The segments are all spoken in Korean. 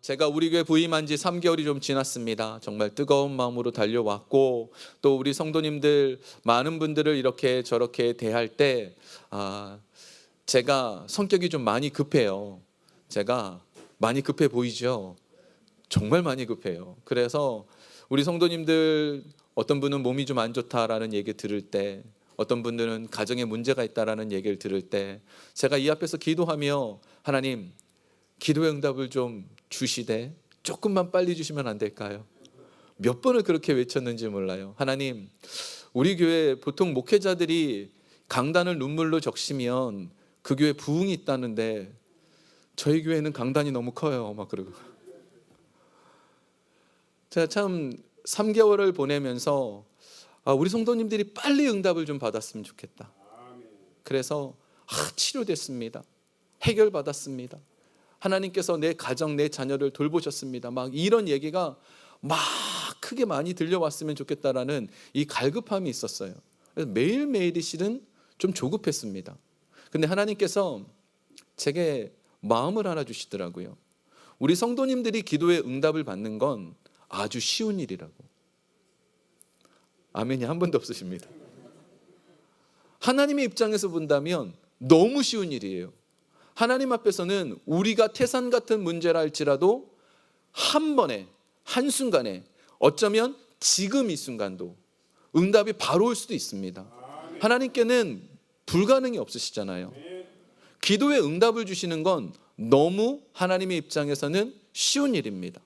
제가 우리 교회 부임한 지 3개월이 좀 지났습니다. 정말 뜨거운 마음으로 달려왔고 또 우리 성도님들 많은 분들을 이렇게 저렇게 대할 때 제가 성격이 좀 많이 급해요. 제가 많이 급해 보이죠? 정말 많이 급해요. 그래서 우리 성도님들 어떤 분은 몸이 좀 안 좋다라는 얘기 들을 때, 어떤 분들은 가정에 문제가 있다라는 얘기를 들을 때 제가 이 앞에서 기도하며 하나님 기도의 응답을 좀 주시되 조금만 빨리 주시면 안 될까요? 몇 번을 그렇게 외쳤는지 몰라요. 하나님, 우리 교회 보통 목회자들이 강단을 눈물로 적시면 그 교회 부흥이 있다는데 저희 교회는 강단이 너무 커요. 막 그러고. 제가 참 3개월을 보내면서 우리 성도님들이 빨리 응답을 좀 받았으면 좋겠다. 그래서 치료됐습니다. 해결받았습니다. 하나님께서 내 가정, 내 자녀를 돌보셨습니다. 막 이런 얘기가 막 크게 많이 들려왔으면 좋겠다라는 이 갈급함이 있었어요. 그래서 매일매일이 실은 좀 조급했습니다. 근데 하나님께서 제게 마음을 하나 주시더라고요. 우리 성도님들이 기도의 응답을 받는 건 아주 쉬운 일이라고. 아멘이 한 번도 없으십니다. 하나님의 입장에서 본다면 너무 쉬운 일이에요. 하나님 앞에서는 우리가 태산 같은 문제라 할지라도 한 번에, 한순간에, 어쩌면 지금 이 순간도 응답이 바로 올 수도 있습니다. 하나님께는 불가능이 없으시잖아요. 기도에 응답을 주시는 건 너무 하나님의 입장에서는 쉬운 일입니다.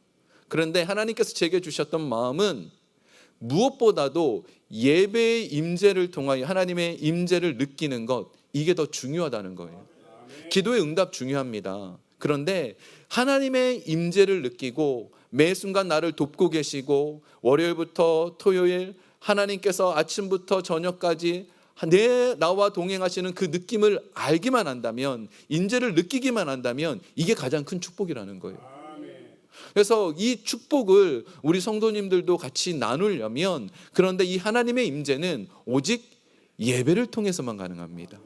그런데 하나님께서 제게 주셨던 마음은 무엇보다도 예배의 임재를 통하여 하나님의 임재를 느끼는 것, 이게 더 중요하다는 거예요. 기도의 응답 중요합니다. 그런데 하나님의 임재를 느끼고 매 순간 나를 돕고 계시고 월요일부터 토요일 하나님께서 아침부터 저녁까지 나와 동행하시는 그 느낌을 알기만 한다면, 임재를 느끼기만 한다면 이게 가장 큰 축복이라는 거예요. 그래서 이 축복을 우리 성도님들도 같이 나누려면, 그런데 이 하나님의 임재는 오직 예배를 통해서만 가능합니다.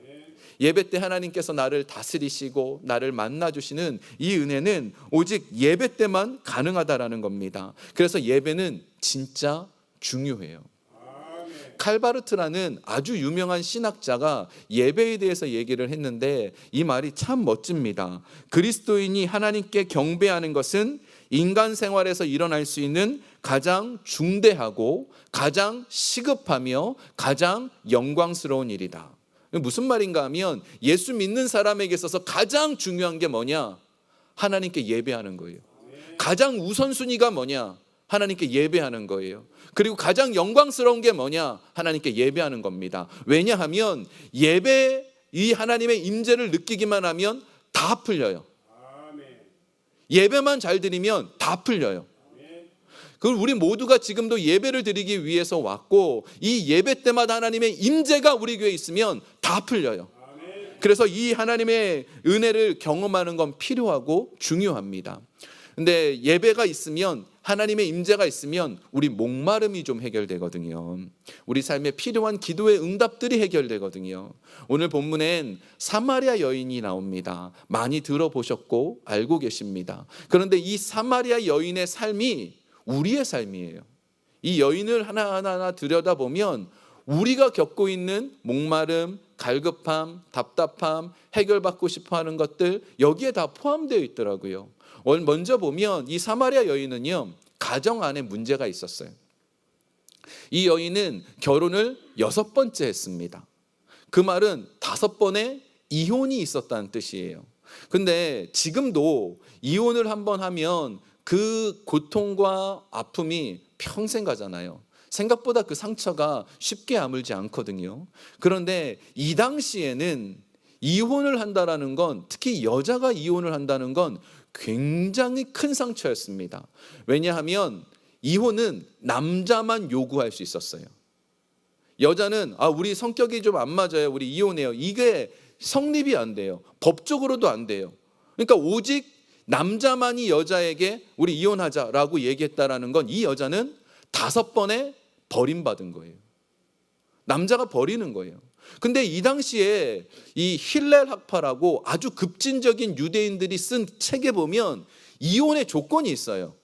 예배 때 하나님께서 나를 다스리시고 나를 만나주시는 이 은혜는 오직 예배 때만 가능하다라는 겁니다. 그래서 예배는 진짜 중요해요. 칼바르트라는 아주 유명한 신학자가 예배에 대해서 얘기를 했는데 이 말이 참 멋집니다. 그리스도인이 하나님께 경배하는 것은 인간 생활에서 일어날 수 있는 가장 중대하고 가장 시급하며 가장 영광스러운 일이다. 무슨 말인가 하면 예수 믿는 사람에게 있어서 가장 중요한 게 뭐냐? 하나님께 예배하는 거예요. 가장 우선순위가 뭐냐? 하나님께 예배하는 거예요. 그리고 가장 영광스러운 게 뭐냐? 하나님께 예배하는 겁니다. 왜냐하면 예배, 이 하나님의 임재를 느끼기만 하면 다 풀려요. 예배만 잘 드리면 다 풀려요. 그럼 우리 모두가 지금도 예배를 드리기 위해서 왔고, 이 예배 때마다 하나님의 임재가 우리 교회에 있으면 다 풀려요. 그래서 이 하나님의 은혜를 경험하는 건 필요하고 중요합니다. 근데 예배가 있으면, 하나님의 임재가 있으면 우리 목마름이 좀 해결되거든요. 우리 삶에 필요한 기도의 응답들이 해결되거든요. 오늘 본문엔 사마리아 여인이 나옵니다. 많이 들어보셨고 알고 계십니다. 그런데 이 사마리아 여인의 삶이 우리의 삶이에요. 이 여인을 하나하나 들여다보면 우리가 겪고 있는 목마름, 갈급함, 답답함, 해결받고 싶어하는 것들 여기에 다 포함되어 있더라고요. 먼저 보면 이 사마리아 여인은요, 가정 안에 문제가 있었어요. 이 여인은 결혼을 6번째 했습니다. 그 말은 5번의 이혼이 있었다는 뜻이에요. 근데 지금도 이혼을 한번 하면 그 고통과 아픔이 평생 가잖아요. 생각보다 그 상처가 쉽게 아물지 않거든요. 그런데 이 당시에는 이혼을 한다라는 건, 특히 여자가 이혼을 한다는 건 굉장히 큰 상처였습니다. 왜냐하면 이혼은 남자만 요구할 수 있었어요. 여자는 우리 성격이 좀 안 맞아요, 우리 이혼해요, 이게 성립이 안 돼요. 법적으로도 안 돼요. 그러니까 오직 남자만이 여자에게 우리 이혼하자라고 얘기했다라는 건, 이 여자는 5번에 버림받은 거예요. 남자가 버리는 거예요. 근데 이 당시에 이 힐렐 학파라고 아주 급진적인 유대인들이 쓴 책에 보면 이혼의 조건이 있어요.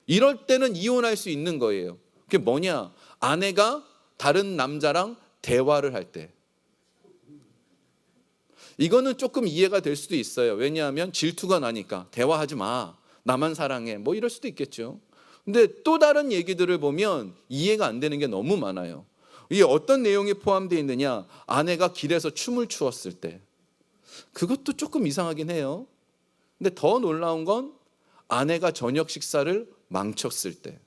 이럴 때는 이혼할 수 있는 거예요. 그게 뭐냐? 아내가 다른 남자랑 대화를 할 때. 이거는 조금 이해가 될 수도 있어요. 왜냐하면 질투가 나니까 대화하지 마. 나만 사랑해. 뭐 이럴 수도 있겠죠. 근데 또 다른 얘기들을 보면 이해가 안 되는 게 너무 많아요. 이게 어떤 내용이 포함되어 있느냐? 아내가 길에서 춤을 추었을 때. 그것도 조금 이상하긴 해요. 근데 더 놀라운 건 아내가 저녁 식사를 망쳤을 때.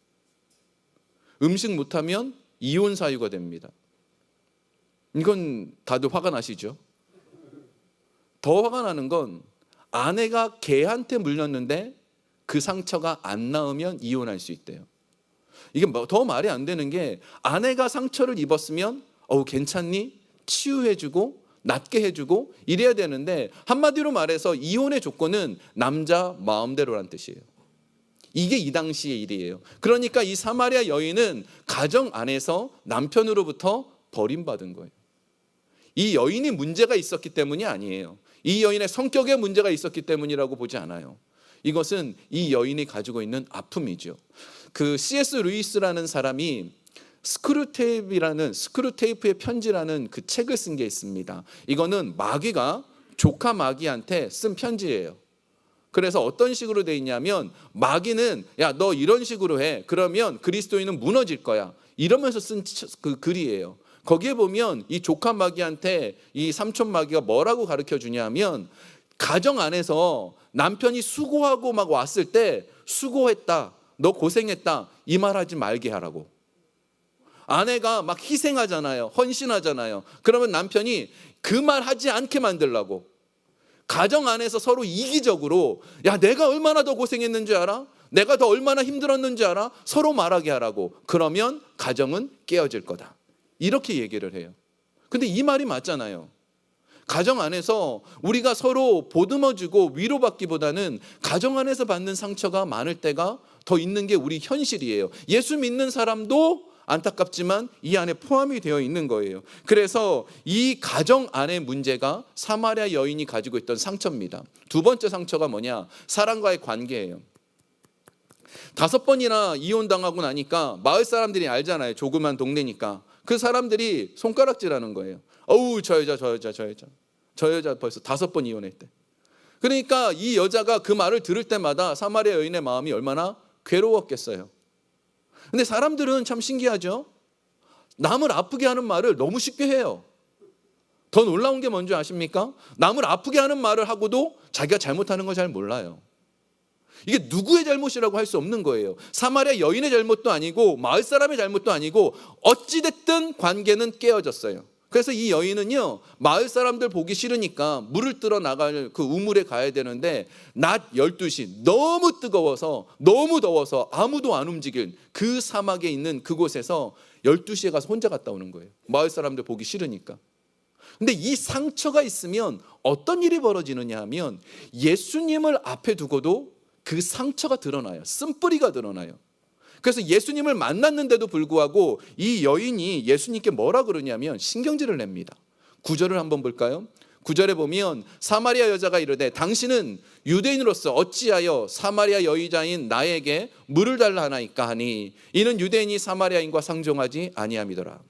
음식 못하면 이혼 사유가 됩니다. 이건 다들 화가 나시죠? 더 화가 나는 건 아내가 개한테 물렸는데 그 상처가 안 나으면 이혼할 수 있대요. 이게 더 말이 안 되는 게 아내가 상처를 입었으면 괜찮니? 치유해주고 낫게 해주고 이래야 되는데 한마디로 말해서 이혼의 조건은 남자 마음대로란 뜻이에요. 이게 이 당시의 일이에요. 그러니까 이 사마리아 여인은 가정 안에서 남편으로부터 버림받은 거예요. 이 여인이 문제가 있었기 때문이 아니에요. 이 여인의 성격에 문제가 있었기 때문이라고 보지 않아요. 이것은 이 여인이 가지고 있는 아픔이죠. 그 C.S. 루이스라는 사람이 스크루테이프의 편지라는 그 책을 쓴 게 있습니다. 이거는 마귀가 조카 마귀한테 쓴 편지예요. 그래서 어떤 식으로 돼 있냐면 마귀는 야, 너 이런 식으로 해. 그러면 그리스도인은 무너질 거야. 이러면서 쓴 그 글이에요. 거기에 보면 이 조카 마귀한테 이 삼촌 마귀가 뭐라고 가르쳐 주냐면 가정 안에서 남편이 수고하고 막 왔을 때 수고했다, 너 고생했다 이 말하지 말게 하라고. 아내가 막 희생하잖아요, 헌신하잖아요. 그러면 남편이 그 말 하지 않게 만들라고. 가정 안에서 서로 이기적으로 야, 내가 얼마나 더 고생했는지 알아? 내가 더 얼마나 힘들었는지 알아? 서로 말하게 하라고. 그러면 가정은 깨어질 거다. 이렇게 얘기를 해요. 근데 이 말이 맞잖아요. 가정 안에서 우리가 서로 보듬어주고 위로받기보다는 가정 안에서 받는 상처가 많을 때가 더 있는 게 우리 현실이에요. 예수 믿는 사람도 안타깝지만 이 안에 포함이 되어 있는 거예요. 그래서 이 가정 안의 문제가 사마리아 여인이 가지고 있던 상처입니다. 두 번째 상처가 뭐냐? 사람과의 관계예요. 5번이나 이혼당하고 나니까 마을 사람들이 알잖아요. 조그만 동네니까. 그 사람들이 손가락질하는 거예요. 저 여자 벌써 5번 이혼했대. 그러니까 이 여자가 그 말을 들을 때마다 사마리아 여인의 마음이 얼마나 괴로웠겠어요. 근데 사람들은 참 신기하죠. 남을 아프게 하는 말을 너무 쉽게 해요. 더 놀라운 게 뭔지 아십니까? 남을 아프게 하는 말을 하고도 자기가 잘못하는 걸 잘 몰라요. 이게 누구의 잘못이라고 할 수 없는 거예요. 사마리아 여인의 잘못도 아니고 마을 사람의 잘못도 아니고 어찌됐든 관계는 깨어졌어요. 그래서 이 여인은요, 마을 사람들 보기 싫으니까 물을 뜨러 나갈 그 우물에 가야 되는데 낮 12시 너무 뜨거워서 너무 더워서 아무도 안 움직일 그 사막에 있는 그곳에서 12시에 가서 혼자 갔다 오는 거예요. 마을 사람들 보기 싫으니까. 근데 이 상처가 있으면 어떤 일이 벌어지느냐 하면 예수님을 앞에 두고도 그 상처가 드러나요. 쓴뿌리가 드러나요. 그래서 예수님을 만났는데도 불구하고 이 여인이 예수님께 뭐라 그러냐면 신경질을 냅니다. 9절을 한번 볼까요? 9절에 보면 사마리아 여자가 이르되 당신은 유대인으로서 어찌하여 사마리아 여자인 나에게 물을 달라 하나이까 하니 이는 유대인이 사마리아인과 상종하지 아니함이더라.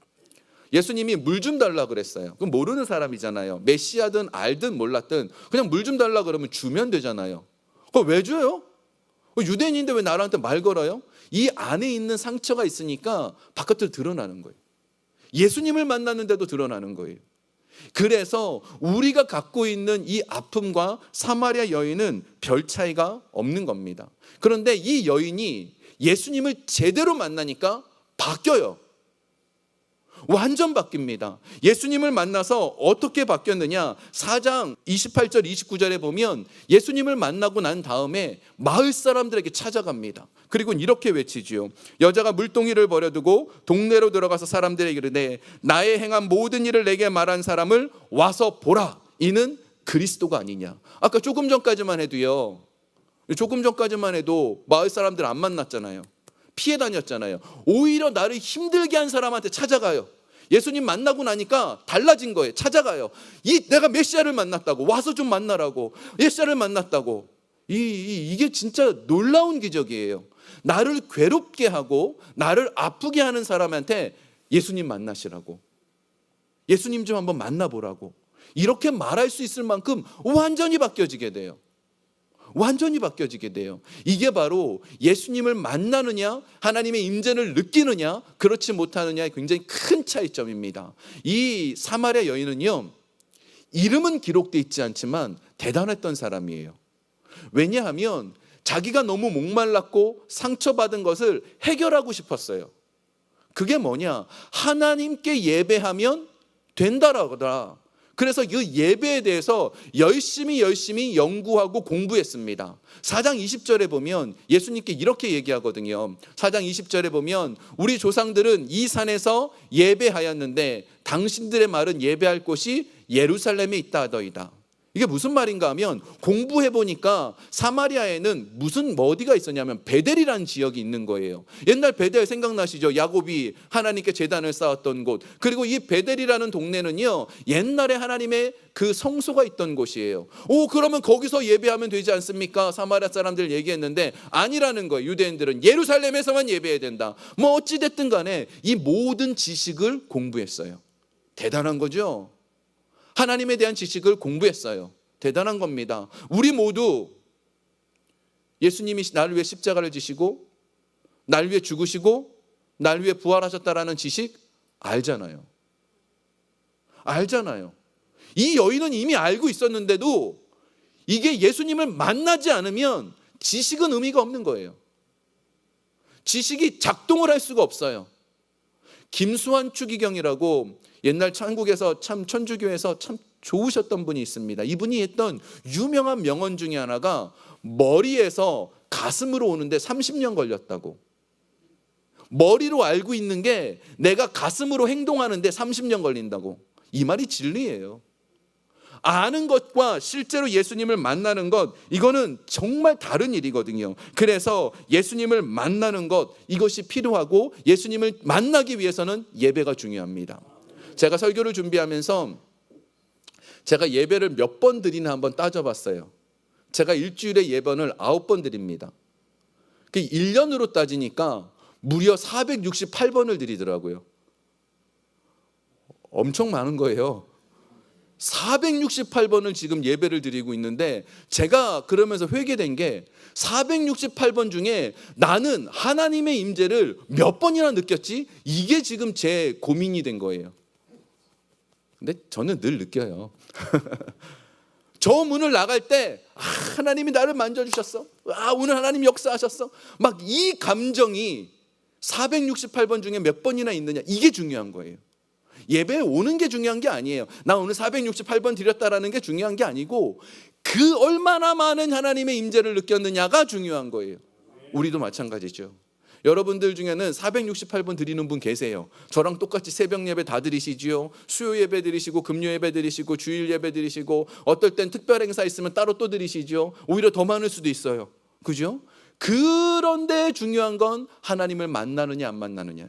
예수님이 물 좀 달라 그랬어요. 그럼 모르는 사람이잖아요. 메시아든 알든 몰랐든 그냥 물 좀 달라 그러면 주면 되잖아요. 그걸 왜 줘요? 유대인인데 왜 나한테 말 걸어요? 이 안에 있는 상처가 있으니까 바깥으로 드러나는 거예요. 예수님을 만났는데도 드러나는 거예요. 그래서 우리가 갖고 있는 이 아픔과 사마리아 여인은 별 차이가 없는 겁니다. 그런데 이 여인이 예수님을 제대로 만나니까 바뀌어요. 완전 바뀝니다. 예수님을 만나서 어떻게 바뀌었느냐? 4장 28절 29절에 보면 예수님을 만나고 난 다음에 마을 사람들에게 찾아갑니다. 그리고 이렇게 외치지요. 여자가 물동이를 버려두고 동네로 들어가서 사람들에게 이르되 나의 행한 모든 일을 내게 말한 사람을 와서 보라. 이는 그리스도가 아니냐. 아까 조금 전까지만 해도요. 조금 전까지만 해도 마을 사람들 안 만났잖아요. 피해 다녔잖아요. 오히려 나를 힘들게 한 사람한테 찾아가요. 예수님 만나고 나니까 달라진 거예요. 찾아가요. 내가 메시아를 만났다고. 와서 좀 만나라고. 메시아를 만났다고. 이게 진짜 놀라운 기적이에요. 나를 괴롭게 하고 나를 아프게 하는 사람한테 예수님 만나시라고, 예수님 좀 한번 만나보라고 이렇게 말할 수 있을 만큼 완전히 바뀌어지게 돼요. 완전히 바뀌어지게 돼요. 이게 바로 예수님을 만나느냐 하나님의 임재를 느끼느냐 그렇지 못하느냐의 굉장히 큰 차이점입니다. 이 사마리아 여인은요, 이름은 기록되어 있지 않지만 대단했던 사람이에요. 왜냐하면 자기가 너무 목말랐고 상처받은 것을 해결하고 싶었어요. 그게 뭐냐, 하나님께 예배하면 된다라더라. 그래서 그 예배에 대해서 열심히 연구하고 공부했습니다. 4장 20절에 보면 예수님께 이렇게 얘기하거든요. 4장 20절에 보면 우리 조상들은 이 산에서 예배하였는데 당신들의 말은 예배할 곳이 예루살렘에 있다 하더이다. 이게 무슨 말인가 하면, 공부해 보니까 사마리아에는 무슨 어디가 있었냐면 베델이라는 지역이 있는 거예요. 옛날 베델 생각나시죠? 야곱이 하나님께 제단을 쌓았던 곳. 그리고 이 베델이라는 동네는요, 옛날에 하나님의 그 성소가 있던 곳이에요. 그러면 거기서 예배하면 되지 않습니까? 사마리아 사람들 얘기했는데 아니라는 거예요. 유대인들은 예루살렘에서만 예배해야 된다. 뭐 어찌 됐든 간에 이 모든 지식을 공부했어요. 대단한 거죠. 하나님에 대한 지식을 공부했어요. 대단한 겁니다. 우리 모두 예수님이 나를 위해 십자가를 지시고 나를 위해 죽으시고 나를 위해 부활하셨다라는 지식 알잖아요. 이 여인은 이미 알고 있었는데도 이게 예수님을 만나지 않으면 지식은 의미가 없는 거예요. 지식이 작동을 할 수가 없어요. 김수환 추기경이라고 옛날 천국에서 참 천주교에서 참 좋으셨던 분이 있습니다. 이분이 했던 유명한 명언 중에 하나가 머리에서 가슴으로 오는데 30년 걸렸다고. 머리로 알고 있는 게 내가 가슴으로 행동하는데 30년 걸린다고. 이 말이 진리예요. 아는 것과 실제로 예수님을 만나는 것, 이거는 정말 다른 일이거든요. 그래서 예수님을 만나는 것, 이것이 필요하고 예수님을 만나기 위해서는 예배가 중요합니다. 제가 설교를 준비하면서 제가 예배를 몇 번 드리나 한번 따져봤어요. 제가 일주일에 예배를 9번 드립니다. 그 1년으로 따지니까 무려 468번을 드리더라고요. 엄청 많은 거예요. 468번을 지금 예배를 드리고 있는데, 제가 그러면서 회개된 게 468번 중에 나는 하나님의 임재를 몇 번이나 느꼈지? 이게 지금 제 고민이 된 거예요. 근데 저는 늘 느껴요. 저 문을 나갈 때 하나님이 나를 만져주셨어. 오늘 하나님 역사하셨어. 막 이 감정이 468번 중에 몇 번이나 있느냐, 이게 중요한 거예요. 예배에 오는 게 중요한 게 아니에요. 나 오늘 468번 드렸다라는 게 중요한 게 아니고 그 얼마나 많은 하나님의 임재를 느꼈느냐가 중요한 거예요. 우리도 마찬가지죠. 여러분들 중에는 468번 드리는 분 계세요. 저랑 똑같이 새벽 예배 다 드리시지요. 수요 예배 드리시고 금요 예배 드리시고 주일 예배 드리시고 어떨 땐 특별 행사 있으면 따로 또 드리시죠. 오히려 더 많을 수도 있어요. 그죠? 그런데 중요한 건 하나님을 만나느냐 안 만나느냐.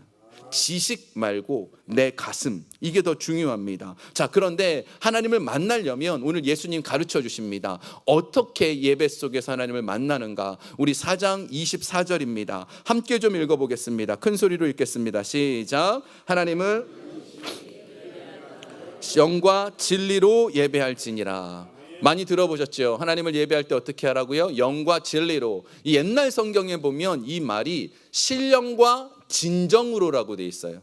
지식 말고 내 가슴, 이게 더 중요합니다. 자, 그런데 하나님을 만나려면 오늘 예수님 가르쳐 주십니다. 어떻게 예배 속에서 하나님을 만나는가? 우리 4장 24절입니다. 함께 좀 읽어보겠습니다. 큰 소리로 읽겠습니다. 시작. 하나님을 영과 진리로 예배할지니라. 많이 들어보셨죠? 하나님을 예배할 때 어떻게 하라고요? 영과 진리로. 이 옛날 성경에 보면 이 말이 신령과 진정으로라고 돼 있어요.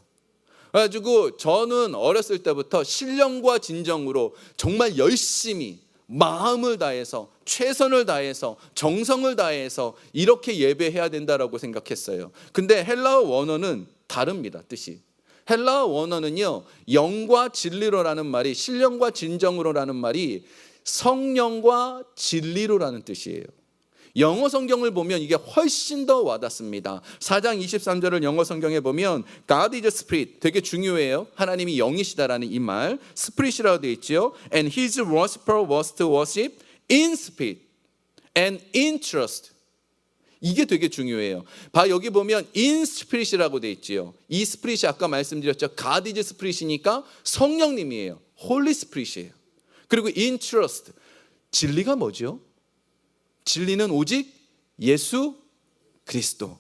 그래가지고 저는 어렸을 때부터 신령과 진정으로 정말 열심히 마음을 다해서 최선을 다해서 정성을 다해서 이렇게 예배해야 된다라고 생각했어요. 근데 헬라어 원어는 다릅니다. 뜻이. 헬라어 원어는요, 영과 진리로라는 말이, 신령과 진정으로라는 말이 성령과 진리로라는 뜻이에요. 영어 성경을 보면 이게 훨씬 더 와닿습니다. 4장 23절을 영어 성경에 보면 God is a spirit, 되게 중요해요. 하나님이 영이시다라는 이 말, spirit이라고 되어 있죠. And his worshiper was to worship in spirit and in trust. 이게 되게 중요해요. 여기 보면 in spirit이라고 되어 있죠. 이 spirit이 아까 말씀드렸죠. God is spirit이니까 성령님이에요. Holy Spirit이에요. 그리고 in trust, 진리가 뭐죠? 진리는 오직 예수 그리스도.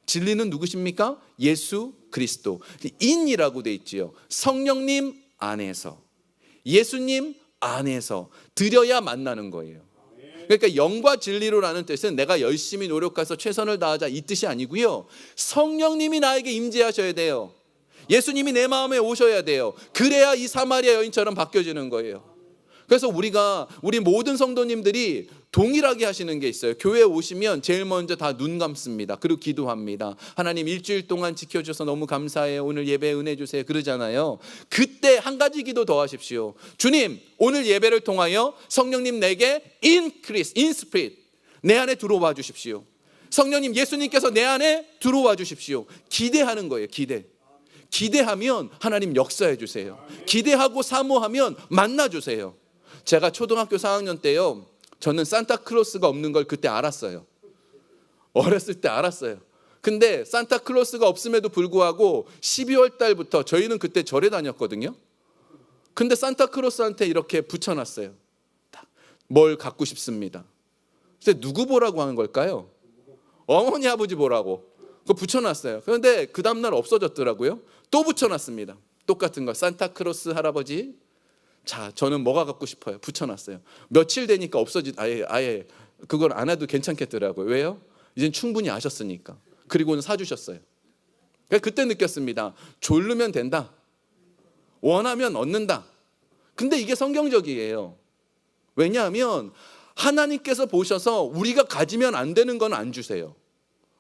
진리는 누구십니까? 예수 그리스도. 인이라고 돼 있지요. 성령님 안에서, 예수님 안에서 드려야 만나는 거예요. 그러니까 영과 진리로라는 뜻은 내가 열심히 노력해서 최선을 다하자 이 뜻이 아니고요. 성령님이 나에게 임재하셔야 돼요. 예수님이 내 마음에 오셔야 돼요. 그래야 이 사마리아 여인처럼 바뀌어지는 거예요. 그래서 우리 모든 성도님들이 동일하게 하시는 게 있어요. 교회에 오시면 제일 먼저 다 눈 감습니다. 그리고 기도합니다. 하나님 일주일 동안 지켜주셔서 너무 감사해요. 오늘 예배 은혜 주세요. 그러잖아요. 그때 한 가지 기도 더 하십시오. 주님, 오늘 예배를 통하여 성령님 내게 in spirit 내 안에 들어와 주십시오. 성령님 예수님께서 내 안에 들어와 주십시오. 기대하는 거예요. 기대하면 하나님 역사해 주세요. 기대하고 사모하면 만나 주세요. 제가 초등학교 4학년 때요, 저는 산타클로스가 없는 걸 그때 알았어요. 어렸을 때 알았어요. 근데 산타클로스가 없음에도 불구하고 12월 달부터 저희는 그때 절에 다녔거든요. 근데 산타클로스한테 이렇게 붙여놨어요. 뭘 갖고 싶습니다. 근데 누구 보라고 하는 걸까요? 어머니 아버지 보라고. 그거 붙여놨어요. 그런데 그 다음날 없어졌더라고요. 또 붙여놨습니다. 똑같은 거. 산타클로스 할아버지, 자, 저는 뭐가 갖고 싶어요? 붙여놨어요. 며칠 되니까 아예 그걸 안 해도 괜찮겠더라고요. 왜요? 이젠 충분히 아셨으니까. 그리고는 사주셨어요. 그때 느꼈습니다. 졸르면 된다. 원하면 얻는다. 근데 이게 성경적이에요. 왜냐하면 하나님께서 보셔서 우리가 가지면 안 되는 건 안 주세요.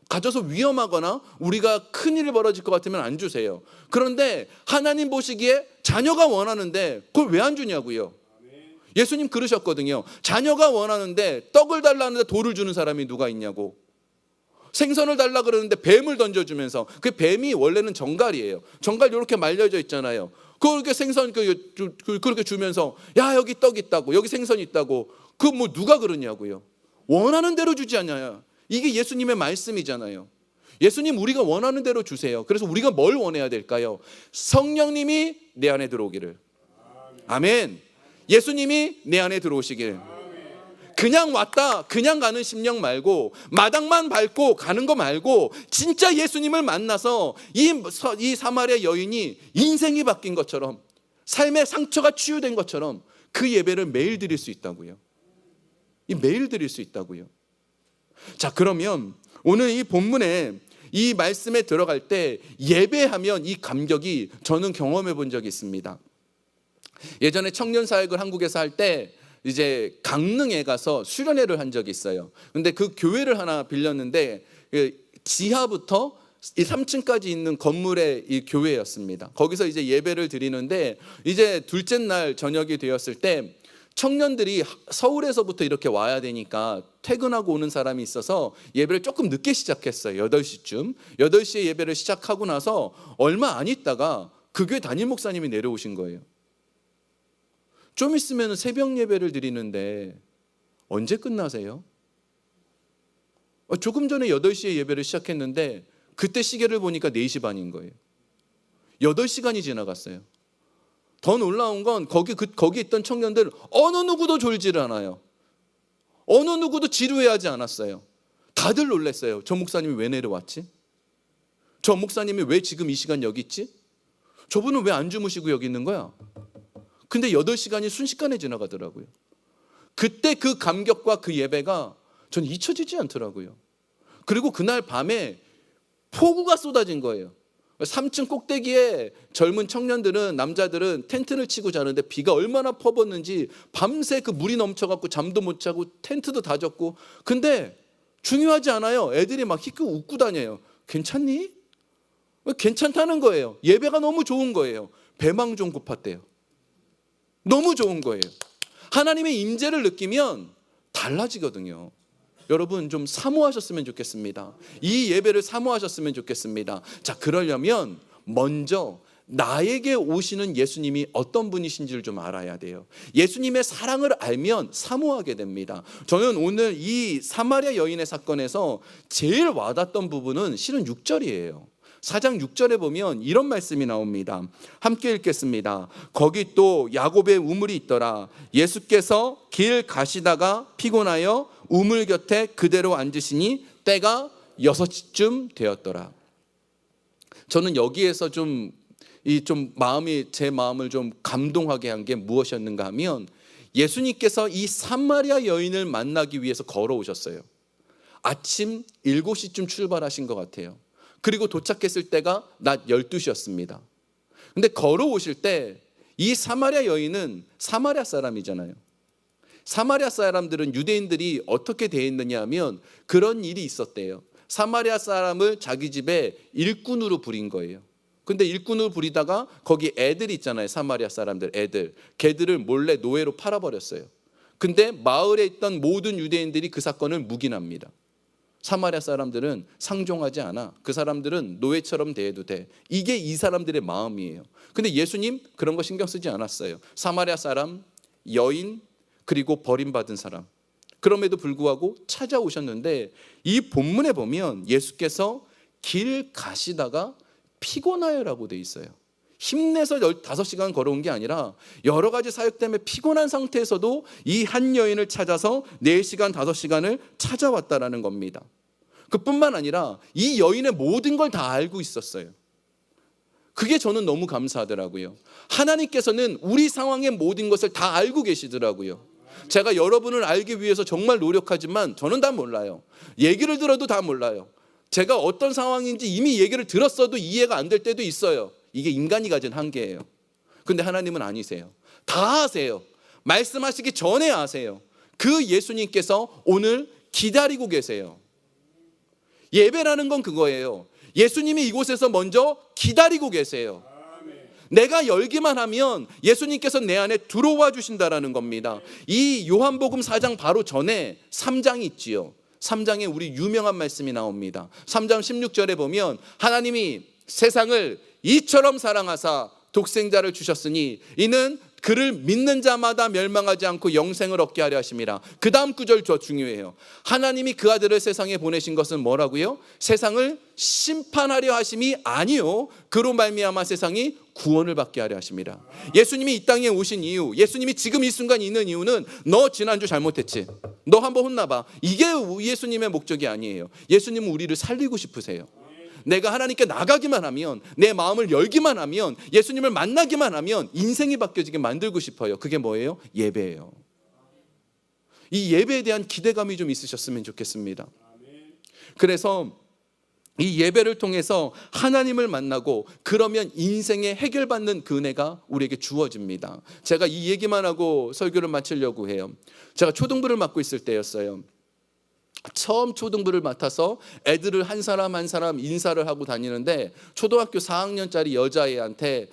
가져서 위험하거나 우리가 큰일이 벌어질 것 같으면 안 주세요. 그런데 하나님 보시기에 자녀가 원하는데 그걸 왜 안 주냐고요. 예수님 그러셨거든요. 자녀가 원하는데 떡을 달라는데 돌을 주는 사람이 누가 있냐고. 생선을 달라 그러는데 뱀을 던져주면서, 그 뱀이 원래는 정갈이에요. 정갈 이렇게 말려져 있잖아요. 그렇게 생선 그렇게 주면서, 야 여기 떡 있다고, 여기 생선 있다고. 그 뭐 누가 그러냐고요. 원하는 대로 주지 않냐요. 이게 예수님의 말씀이잖아요. 예수님 우리가 원하는 대로 주세요. 그래서 우리가 뭘 원해야 될까요? 성령님이 내 안에 들어오기를. 아멘. 예수님이 내 안에 들어오시길. 그냥 왔다 그냥 가는 심령 말고, 마당만 밟고 가는 거 말고, 진짜 예수님을 만나서 이 사마리아 여인이 인생이 바뀐 것처럼, 삶의 상처가 치유된 것처럼 그 예배를 매일 드릴 수 있다고요. 매일 드릴 수 있다고요. 자, 그러면 오늘 이 본문에 이 말씀에 들어갈 때 예배하면 이 감격이 저는 경험해 본 적이 있습니다. 예전에 청년 사역을 한국에서 할 때 이제 강릉에 가서 수련회를 한 적이 있어요. 근데 그 교회를 하나 빌렸는데 지하부터 3층까지 있는 건물의 이 교회였습니다. 거기서 이제 예배를 드리는데, 이제 둘째 날 저녁이 되었을 때 청년들이 서울에서부터 이렇게 와야 되니까 퇴근하고 오는 사람이 있어서 예배를 조금 늦게 시작했어요. 8시쯤. 8시에 예배를 시작하고 나서 얼마 안 있다가 그 교회 담임 목사님이 내려오신 거예요. 좀 있으면 새벽 예배를 드리는데 언제 끝나세요? 조금 전에 8시에 예배를 시작했는데 그때 시계를 보니까 4시 반인 거예요. 8시간이 지나갔어요. 더 놀라운 건 거기 있던 청년들 어느 누구도 졸지를 않아요. 어느 누구도 지루해하지 않았어요. 다들 놀랐어요. 저 목사님이 왜 내려왔지? 저 목사님이 왜 지금 이 시간 여기 있지? 저분은 왜 안 주무시고 여기 있는 거야? 근데 8시간이 순식간에 지나가더라고요. 그때 그 감격과 그 예배가 전 잊혀지지 않더라고요. 그리고 그날 밤에 폭우가 쏟아진 거예요. 3층 꼭대기에 젊은 청년들은, 남자들은 텐트를 치고 자는데 비가 얼마나 퍼붓는지 밤새 그 물이 넘쳐갖고 잠도 못 자고 텐트도 다 젖고. 근데 중요하지 않아요. 애들이 막 히크 웃고 다녀요. 괜찮니? 괜찮다는 거예요. 예배가 너무 좋은 거예요. 배망 좀 고팠대요. 너무 좋은 거예요. 하나님의 임재를 느끼면 달라지거든요. 여러분 좀 사모하셨으면 좋겠습니다. 이 예배를 사모하셨으면 좋겠습니다. 자, 그러려면 먼저 나에게 오시는 예수님이 어떤 분이신지를 좀 알아야 돼요. 예수님의 사랑을 알면 사모하게 됩니다. 저는 오늘 이 사마리아 여인의 사건에서 제일 와닿았던 부분은 실은 6절이에요. 4장 6절에 보면 이런 말씀이 나옵니다. 함께 읽겠습니다. 거기 또 야곱의 우물이 있더라. 예수께서 길 가시다가 피곤하여 우물 곁에 그대로 앉으시니 때가 6시쯤 되었더라. 저는 여기에서 제 마음을 좀 감동하게 한 게 무엇이었는가 하면, 예수님께서 이 사마리아 여인을 만나기 위해서 걸어오셨어요. 아침 7시쯤 출발하신 것 같아요. 그리고 도착했을 때가 낮 12시였습니다. 근데 걸어오실 때 이 사마리아 여인은 사마리아 사람이잖아요. 사마리아 사람들은, 유대인들이 어떻게 되어 있느냐 하면 그런 일이 있었대요. 사마리아 사람을 자기 집에 일꾼으로 부린 거예요. 근데 일꾼으로 부리다가 거기 애들 있잖아요. 사마리아 사람들 애들. 걔들을 몰래 노예로 팔아버렸어요. 근데 마을에 있던 모든 유대인들이 그 사건을 묵인합니다. 사마리아 사람들은 상종하지 않아. 그 사람들은 노예처럼 대해도 돼. 이게 이 사람들의 마음이에요. 근데 예수님 그런 거 신경 쓰지 않았어요. 사마리아 사람, 여인, 그리고 버림받은 사람. 그럼에도 불구하고 찾아오셨는데, 이 본문에 보면 예수께서 길 가시다가 피곤하여라고 돼 있어요. 힘내서 15시간 걸어온 게 아니라 여러 가지 사역 때문에 피곤한 상태에서도 이 한 여인을 찾아서 4시간, 5시간을 찾아왔다라는 겁니다. 그뿐만 아니라 이 여인의 모든 걸 다 알고 있었어요. 그게 저는 너무 감사하더라고요. 하나님께서는 우리 상황의 모든 것을 다 알고 계시더라고요. 제가 여러분을 알기 위해서 정말 노력하지만 저는 다 몰라요. 얘기를 들어도 다 몰라요. 제가 어떤 상황인지 이미 얘기를 들었어도 이해가 안 될 때도 있어요. 이게 인간이 가진 한계예요. 근데 하나님은 아니세요. 다 아세요. 말씀하시기 전에 아세요. 그 예수님께서 오늘 기다리고 계세요. 예배라는 건 그거예요. 예수님이 이곳에서 먼저 기다리고 계세요. 내가 열기만 하면 예수님께서 내 안에 들어와 주신다라는 겁니다. 이 요한복음 4장 바로 전에 3장이 있지요. 3장에 우리 유명한 말씀이 나옵니다. 3장 16절에 보면 하나님이 세상을 이처럼 사랑하사 독생자를 주셨으니 이는 그를 믿는 자마다 멸망하지 않고 영생을 얻게 하려 하심이라. 그 다음 구절 더 중요해요. 하나님이 그 아들을 세상에 보내신 것은 뭐라고요? 세상을 심판하려 하심이 아니요 그로 말미암아 세상이 구원을 받게 하려 하심이라. 예수님이 이 땅에 오신 이유, 예수님이 지금 이 순간 있는 이유는 너 지난주 잘못했지, 너 한번 혼나봐, 이게 예수님의 목적이 아니에요. 예수님은 우리를 살리고 싶으세요. 내가 하나님께 나가기만 하면, 내 마음을 열기만 하면, 예수님을 만나기만 하면 인생이 바뀌어지게 만들고 싶어요. 그게 뭐예요? 예배예요. 이 예배에 대한 기대감이 좀 있으셨으면 좋겠습니다. 그래서 이 예배를 통해서 하나님을 만나고 그러면 인생의 해결받는 그 은혜가 우리에게 주어집니다. 제가 이 얘기만 하고 설교를 마치려고 해요. 제가 초등부를 맡고 있을 때였어요. 처음 초등부를 맡아서 애들을 한 사람 한 사람 인사를 하고 다니는데, 초등학교 4학년짜리 여자애한테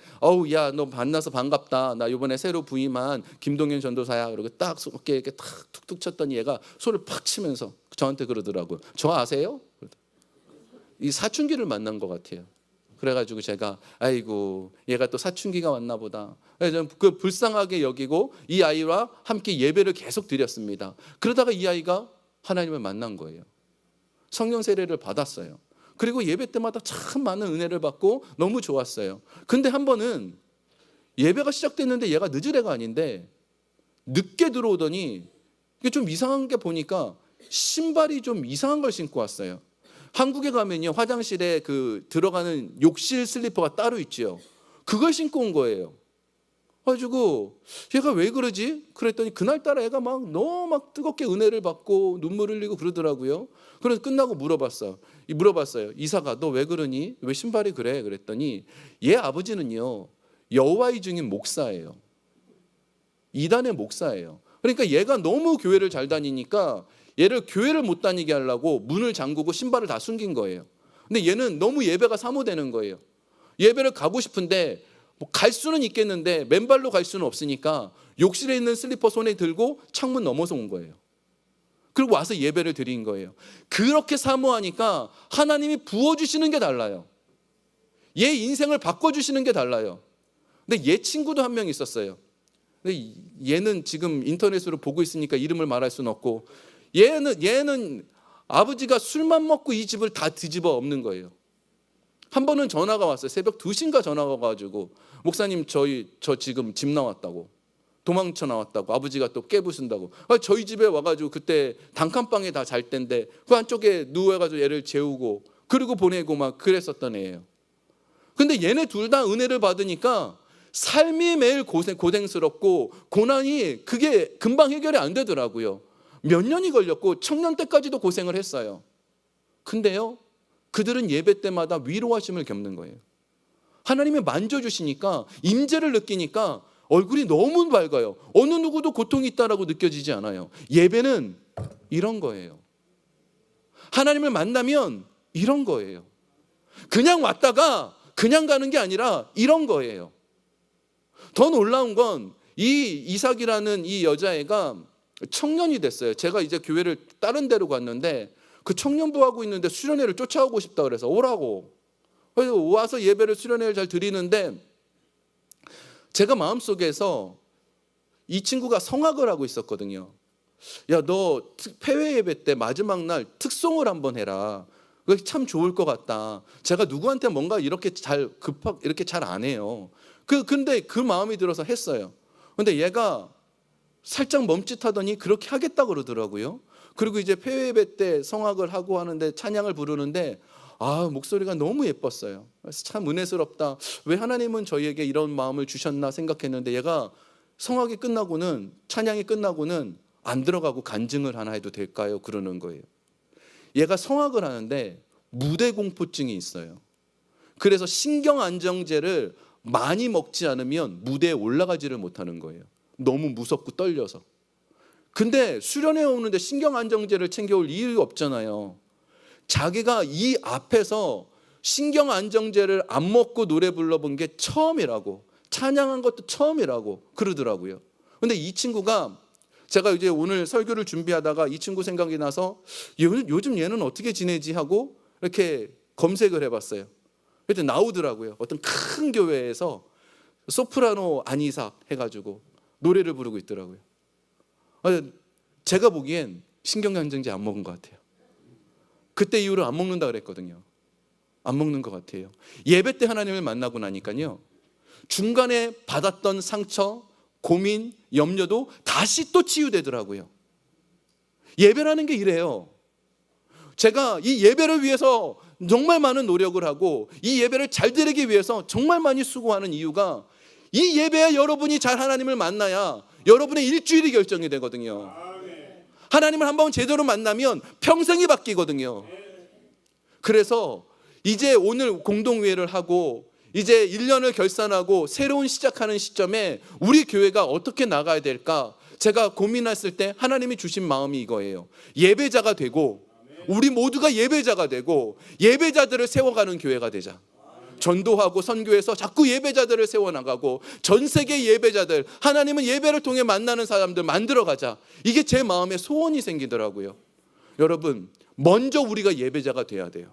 야 너 만나서 반갑다, 나 이번에 새로 부임한 김동현 전도사야, 그리고 딱 어깨에 이렇게 탁 툭툭 쳤더니 얘가 손을 팍 치면서 저한테 그러더라고요. 저 아세요? 이 사춘기를 만난 것 같아요. 그래가지고 제가 아이고 얘가 또 사춘기가 왔나 보다, 저는 그 불쌍하게 여기고 이 아이와 함께 예배를 계속 드렸습니다. 그러다가 이 아이가 하나님을 만난 거예요. 성령 세례를 받았어요. 그리고 예배 때마다 참 많은 은혜를 받고 너무 좋았어요. 근데 한 번은 예배가 시작됐는데 얘가 늦은 애가 아닌데 늦게 들어오더니 이게 좀 이상한 게, 보니까 신발이 좀 이상한 걸 신고 왔어요. 한국에 가면요 화장실에 그 들어가는 욕실 슬리퍼가 따로 있지요. 그걸 신고 온 거예요. 그래가지고 얘가 왜 그러지? 그랬더니 그날따라 애가 너무 뜨겁게 은혜를 받고 눈물 흘리고 그러더라고요. 그래서 끝나고 물어봤어요. 이사가 너 왜 그러니? 왜 신발이 그래? 그랬더니 얘 아버지는요 여호와의 증인 목사예요. 이단의 목사예요. 그러니까 얘가 너무 교회를 잘 다니니까 얘를 교회를 못 다니게 하려고 문을 잠그고 신발을 다 숨긴 거예요. 근데 얘는 너무 예배가 사모되는 거예요. 예배를 가고 싶은데 갈 수는 있겠는데 맨발로 갈 수는 없으니까 욕실에 있는 슬리퍼 손에 들고 창문 넘어서 온 거예요. 그리고 와서 예배를 드린 거예요. 그렇게 사모하니까 하나님이 부어주시는 게 달라요. 얘 인생을 바꿔주시는 게 달라요. 근데 얘 친구도 한 명 있었어요. 근데 얘는 지금 인터넷으로 보고 있으니까 이름을 말할 수는 없고, 얘는 아버지가 술만 먹고 이 집을 다 뒤집어 엎는 거예요. 한 번은 전화가 왔어요. 새벽 2시인가 전화가 와가지고 목사님 저 지금 집 나왔다고, 도망쳐 나왔다고, 아버지가 또 깨부순다고. 저희 집에 와가지고 그때 단칸방에 다 잘 때인데 그 안쪽에 누워가지고 얘를 재우고 그리고 보내고 막 그랬었던 애예요. 근데 얘네 둘 다 은혜를 받으니까 삶이 매일 고생스럽고 고난이 그게 금방 해결이 안 되더라고요. 몇 년이 걸렸고 청년 때까지도 고생을 했어요. 근데요, 그들은 예배 때마다 위로하심을 겪는 거예요. 하나님이 만져주시니까, 임재를 느끼니까 얼굴이 너무 밝아요. 어느 누구도 고통이 있다라고 느껴지지 않아요. 예배는 이런 거예요. 하나님을 만나면 이런 거예요. 그냥 왔다가 그냥 가는 게 아니라 이런 거예요. 더 놀라운 건 이 이삭이라는 이 여자애가 청년이 됐어요. 제가 이제 교회를 다른 데로 갔는데 그 청년부 하고 있는데 수련회를 쫓아오고 싶다 그래서 오라고. 그래서 와서 예배를 수련회를 잘 드리는데 제가 마음속에서 이 친구가 성악을 하고 있었거든요. 야, 너 폐회 예배 때 마지막 날 특송을 한번 해라. 그게 참 좋을 것 같다. 제가 누구한테 뭔가 이렇게 이렇게 잘 안 해요. 근데 그 마음이 들어서 했어요. 근데 얘가 살짝 멈칫하더니 그렇게 하겠다 그러더라고요. 그리고 이제 폐회 예배 때 성악을 하고 하는데 찬양을 부르는데 목소리가 너무 예뻤어요. 그래서 참 은혜스럽다. 왜 하나님은 저희에게 이런 마음을 주셨나 생각했는데 얘가 성악이 끝나고는, 찬양이 끝나고는 안 들어가고 간증을 하나 해도 될까요? 그러는 거예요. 얘가 성악을 하는데 무대 공포증이 있어요. 그래서 신경안정제를 많이 먹지 않으면 무대에 올라가지를 못하는 거예요. 너무 무섭고 떨려서. 근데 수련회 오는데 신경안정제를 챙겨올 이유가 없잖아요. 자기가 이 앞에서 신경안정제를 안 먹고 노래 불러본 게 처음이라고, 찬양한 것도 처음이라고 그러더라고요. 근데 이 친구가, 제가 이제 오늘 설교를 준비하다가 이 친구 생각이 나서 요즘 얘는 어떻게 지내지 하고 이렇게 검색을 해봤어요. 그때 나오더라고요. 어떤 큰 교회에서 소프라노 안이삭 해가지고 노래를 부르고 있더라고요. 제가 보기엔 신경안정제 안 먹은 것 같아요. 그때 이후로 안 먹는다 그랬거든요. 안 먹는 것 같아요. 예배 때 하나님을 만나고 나니까요, 중간에 받았던 상처, 고민, 염려도 다시 또 치유되더라고요. 예배라는 게 이래요. 제가 이 예배를 위해서 정말 많은 노력을 하고 이 예배를 잘 드리기 위해서 정말 많이 수고하는 이유가, 이 예배에 여러분이 잘 하나님을 만나야 여러분의 일주일이 결정이 되거든요. 하나님을 한번 제대로 만나면 평생이 바뀌거든요. 그래서 이제 오늘 공동회의를 하고 이제 1년을 결산하고 새로운 시작하는 시점에 우리 교회가 어떻게 나가야 될까, 제가 고민했을 때 하나님이 주신 마음이 이거예요. 예배자가 되고, 우리 모두가 예배자가 되고 예배자들을 세워가는 교회가 되자. 전도하고 선교해서 자꾸 예배자들을 세워나가고 전 세계 예배자들, 하나님은 예배를 통해 만나는 사람들 만들어가자. 이게 제 마음에 소원이 생기더라고요. 여러분, 먼저 우리가 예배자가 돼야 돼요.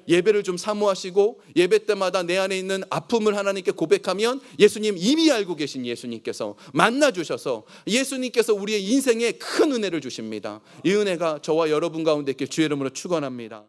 예배를 좀 사모하시고 예배 때마다 내 안에 있는 아픔을 하나님께 고백하면 예수님 이미 알고 계신 예수님께서 만나주셔서 예수님께서 우리의 인생에 큰 은혜를 주십니다. 이 은혜가 저와 여러분 가운데 있길 주의 이름으로 축원합니다.